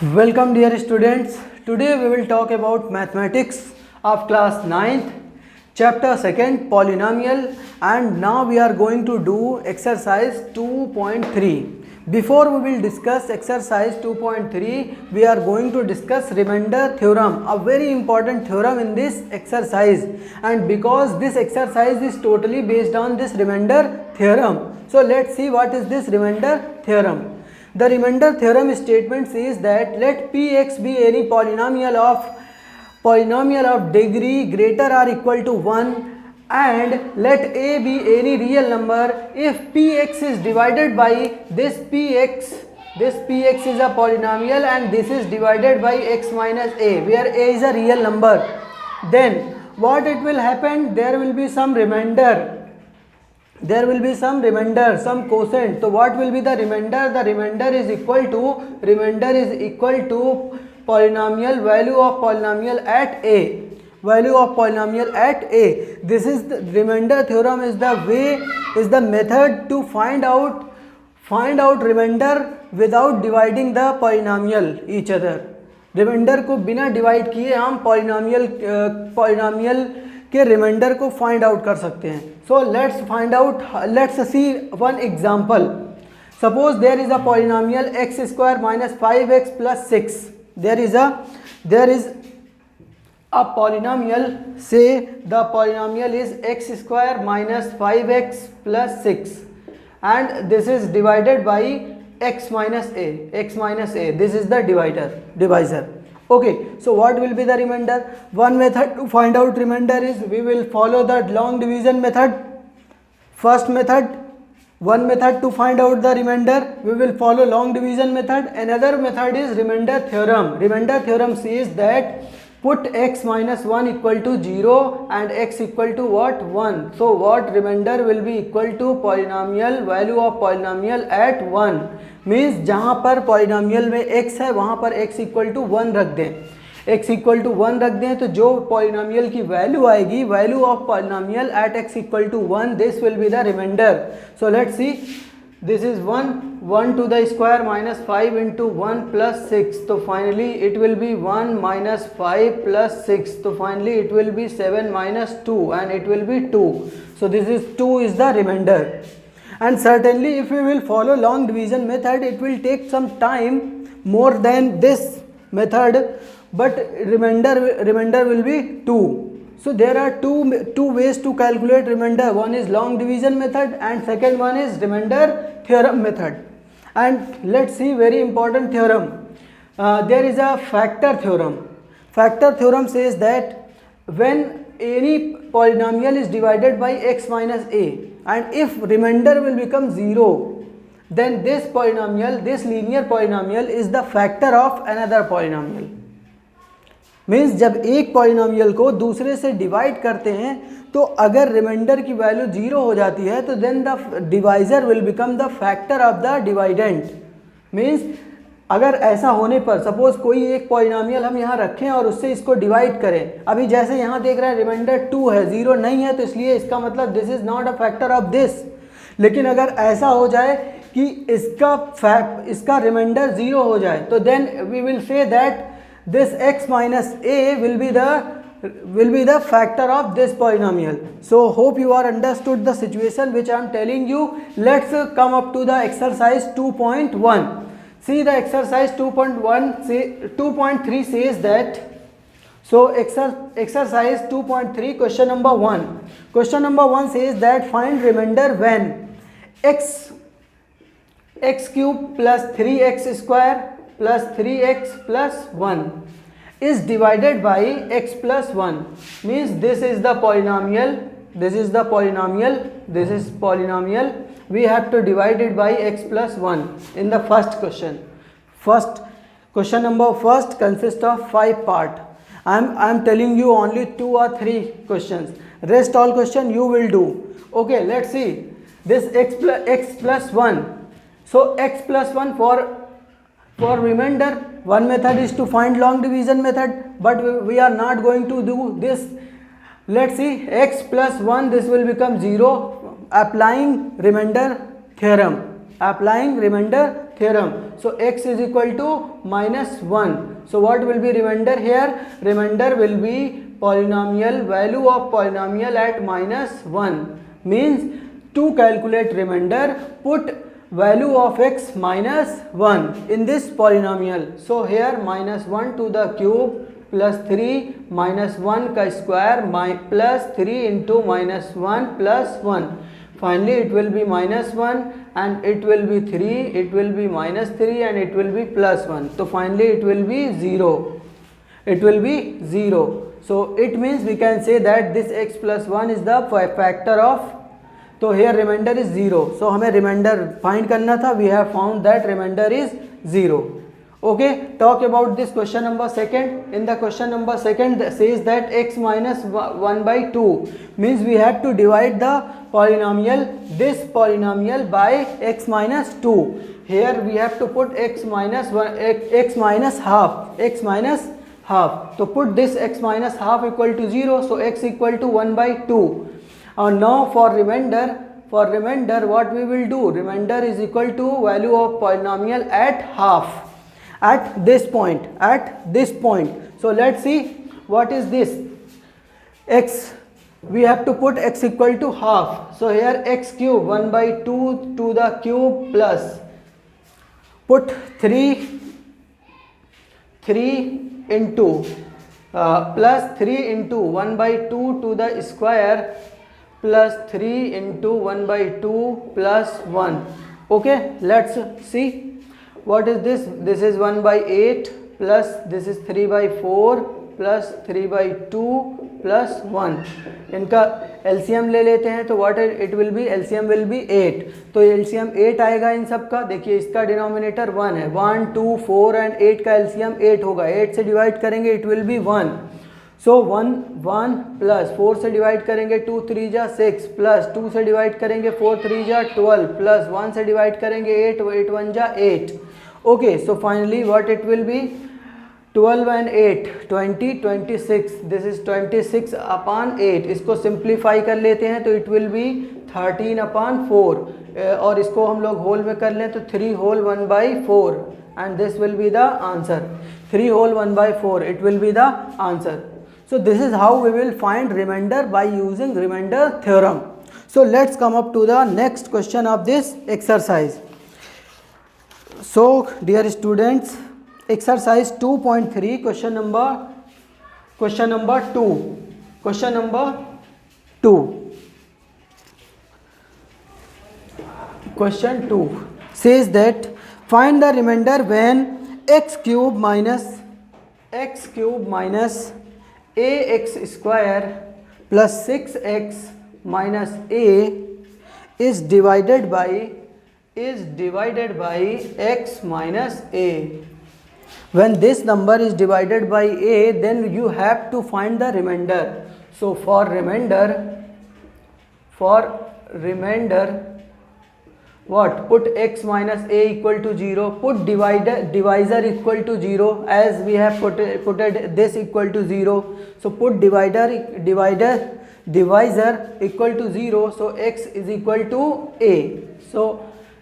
Welcome dear students. Today we will talk about mathematics of class 9th, chapter 2nd, polynomial, and now we are going to do exercise 2.3. Before we will discuss exercise 2.3, we are going to discuss remainder theorem, a very important theorem in this exercise, and because this exercise is totally based on this remainder theorem. So let's see what is this remainder theorem. The remainder theorem statement says that let Px be any polynomial of degree greater or equal to 1 and let A be any real number if Px is divided by this Px is a polynomial and this is divided by x minus A, where A is a real number. Then what it will happen, there will be some remainder, some quotient. So what will be the remainder? The remainder is equal to polynomial value of polynomial at A. This is the remainder theorem is the method to find out remainder without dividing the polynomial each other. Remainder को बिना divide किए हम polynomial के reminder को find out कर सकते हैं. So let's see one example. Suppose there is a polynomial x square minus 5x plus 6. There is a polynomial, say the polynomial is x square minus 5x plus 6 and this is divided by x minus a. This is the divisor. Okay, so what will be the remainder? One method to find out remainder is we will follow the long division method. First method, one method to find out the remainder, we will follow long division method. Another method is remainder theorem. Remainder theorem says that put x minus 1 equal to 0 and x equal to what? 1. So what remainder will be equal to polynomial value of polynomial at 1. Means जहाँ पर polynomial में x है वहाँ पर x equal to 1 रख दें. तो जो पॉलिनॉमियल की वैल्यू आएगी, value of polynomial at x equal to 1, this will be the remainder. So let's see, this is 1 to the square minus 5 into 1 plus 6. So finally it will be 1 minus 5 plus 6. So finally it will be 7 minus 2 and it will be 2. So this is 2 is the remainder. And certainly if we will follow long division method, it will take some time more than this method, but remainder will be 2. So there are two ways to calculate remainder. One is long division method and second one is remainder theorem method. And let's see very important theorem. There is a factor theorem. Factor theorem says that when any polynomial is divided by x minus a and if remainder will become 0, then this linear polynomial is the factor of another polynomial. Means जब एक polynomial को दूसरे से divide करते हैं तो अगर reminder की वैल्यू 0 हो जाती है तो then the divisor will become the factor of the dividend. Means अगर ऐसा होने पर सपोज कोई एक पॉलिनॉमियल हम यहाँ रखें और उससे इसको डिवाइड करें. अभी जैसे यहाँ देख रहे हैं रिमाइंडर 2 है, 0 नहीं है, तो इसलिए इसका मतलब this is not a factor of this. लेकिन अगर ऐसा हो जाए कि इसका रिमाइंडर 0 हो जाए तो then we will say that this x minus a will be the factor of this polynomial. So hope you are understood the situation which I am telling you. Let's come up to the exercise 2.1. See the exercise 2.3 says that, so exercise 2.3 question number 1 says that find remainder when x cube plus 3x square plus 3x plus 1 is divided by x plus 1. Means this is polynomial, we have to divide it by x plus 1 in the first question. Question number first consists of 5 part. I am telling you only 2 or 3 questions. Rest all question you will do. Okay, let's see this x plus 1. So x plus 1 for remainder, one method is to find long division method, but we are not going to do this. Let's see, x plus 1, this will become 0. Applying remainder theorem. theorem. So x is equal to -1. So what will be remainder here? Remainder will be polynomial, value of polynomial at -1. Means to calculate remainder, put value of x -1 in this polynomial. So here -1 to the cube plus 3 -1 का square plus 3 into -1 plus 1. Finally it will be -1 and it will be 3, it will be -3 and it will be +1. So finally it will be 0. It will be 0. So it means we can say that this x plus 1 is the factor of, तो here remainder is 0. So हमें remainder find करना था. We have found that remainder is 0. Okay, talk about this question number second. In the question number second says that x minus 1 by 2 means we have to divide the polynomial, this polynomial by x minus 2. Here we have to put x minus 1, x minus half, x minus half. So put this x minus half equal to 0. So x equal to 1 by 2. And now for remainder what we will do? Remainder is equal to value of polynomial at half, at this point, at this point. So let's see what is this x. We have to put x equal to half. So here x cube 1 by 2 to the cube plus put 3 into plus 3 into 1 by 2 to the square plus 3 into 1 by 2 plus 1. Okay, let's see what is this. This is 1 by 8 plus this is 3 by 4 plus 3 by 2 plus 1. इनका LCM ले लेते हैं तो what it will be? LCM will be 8. तो LCM 8 आएगा इन सब का. देखिए इसका डिनोमिनेटर 1 है. 1 2 4 एंड 8 का LCM 8 होगा. 8 से डिवाइड करेंगे it will be 1. So 1 plus 4 से डिवाइड करेंगे 2 3 जा 6 प्लस 2 से डिवाइड करेंगे 4 3 जा 12 प्लस 1 से डिवाइड करेंगे 8 8 1 जा 8. Okay, so finally what it will B? 12 and 8 20 26. This is 26 upon 8. इसको सिंप्लीफाई कर लेते हैं तो इट विल बी 13 अपॉन 4 और इसको हम लोग होल में कर लें तो 3 whole 1 by 4 and this will be the answer. 3 whole 1 by 4 it will be the answer. So this is how we will find remainder by using remainder theorem. So let's come up to the next question of this exercise. So dear students, exercise 2.3 question number 2. Question number 2. Question 2 says that find the remainder when x cube minus ax square plus 6x minus a is divided by x minus a. When this number is divided by a, then you have to find the remainder. So for remainder what? Put x minus a equal to 0. Put divisor equal to 0 as we have put this equal to 0. So put divisor equal to 0. So x is equal to a. So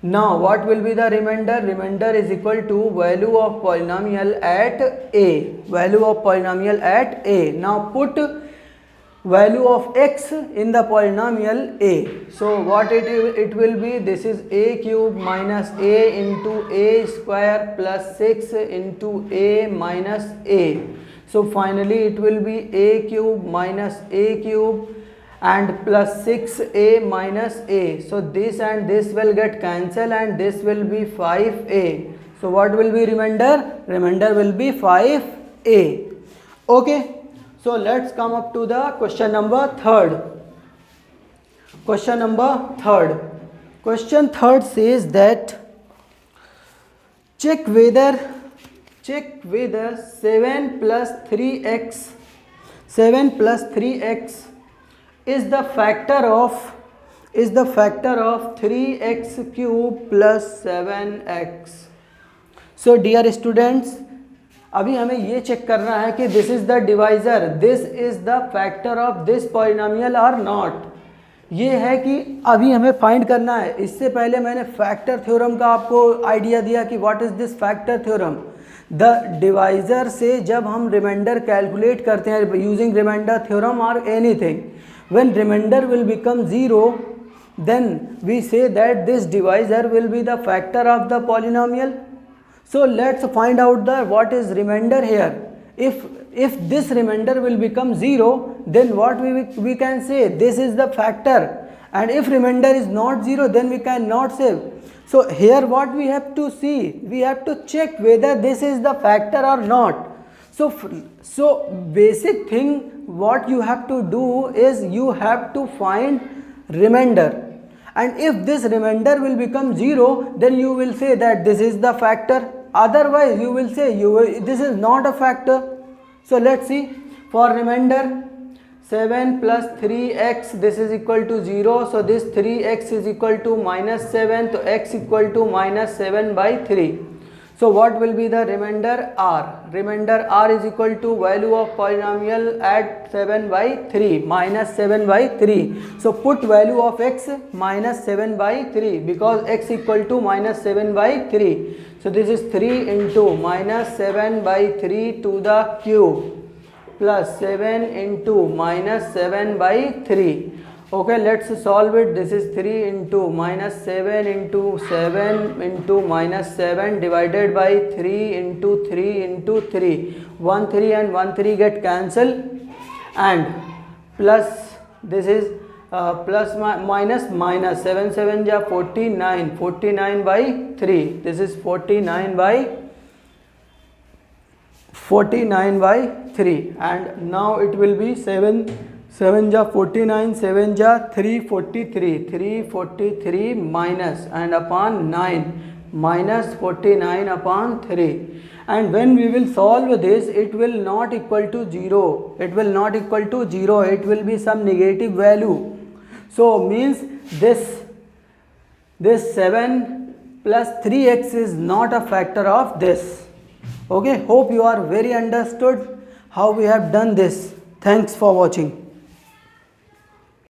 now what will be the remainder? Remainder is equal to value of polynomial at a. Value of polynomial at a. Now put value of x in the polynomial a. So what it will be? This is a cube minus a into a square plus 6 into a minus a. So finally it will be a cube minus a cube and plus 6a minus a. So this and this will get cancelled and this will be 5a. So what will be remainder? Remainder will be 5a. Okay. So let's come up to the question number 3rd. Question number 3rd. Question 3rd says that check whether 7 plus 3x is the factor of 3x cube plus 7x. So dear students, अभी हमें ये check करना है कि this is the divisor, this is the factor of this polynomial और not. ये है कि अभी हमें फाइंड करना है। इससे पहले मैंने फैक्टर थ्योरम का आपको आइडिया दिया कि what is this factor theorem. The divisor से जब हम रिमाइंडर कैलकुलेट करते हैं यूजिंग रिमाइंडर थ्योरम और anything, when remainder will become zero, then we say that this divisor will be the factor of the polynomial. So let's find out the what is remainder here. If this remainder will become 0, then what we can say this is the factor, and if remainder is not 0, then we cannot say. So here what we have to see, we have to check whether this is the factor or not. So basic thing what you have to do is you have to find remainder, and if this remainder will become 0, then you will say that this is the factor, otherwise you will say this is not a factor. So let's see. For remainder 7 plus 3x, this is equal to 0, so this 3x is equal to minus 7, so x equal to minus 7 by 3. So what will be the remainder r? Remainder r is equal to value of polynomial at 7 by 3 minus 7 by 3. So put value of x minus 7 by 3 because x equal to minus 7 by 3. So this is 3 into minus 7 by 3 to the cube plus 7 into minus 7 by 3. Okay, let's solve it. This is 3 into minus 7 into 7 into minus 7 divided by 3 into 3 into 3. 1 3 and 1 3 get cancelled, and plus this is plus minus minus 7 7 ja 49, 49 by 3. This is 49 by 3, and now it will be 7 7 ja 49, 7 ja 343, 343 minus and upon 9 minus 49 upon 3. And when we will solve this, it will not equal to 0. It will not equal to 0. It will be some negative value. So means this 7 plus 3x is not a factor of this. Okay, hope you are very understood how we have done this. Thanks for watching.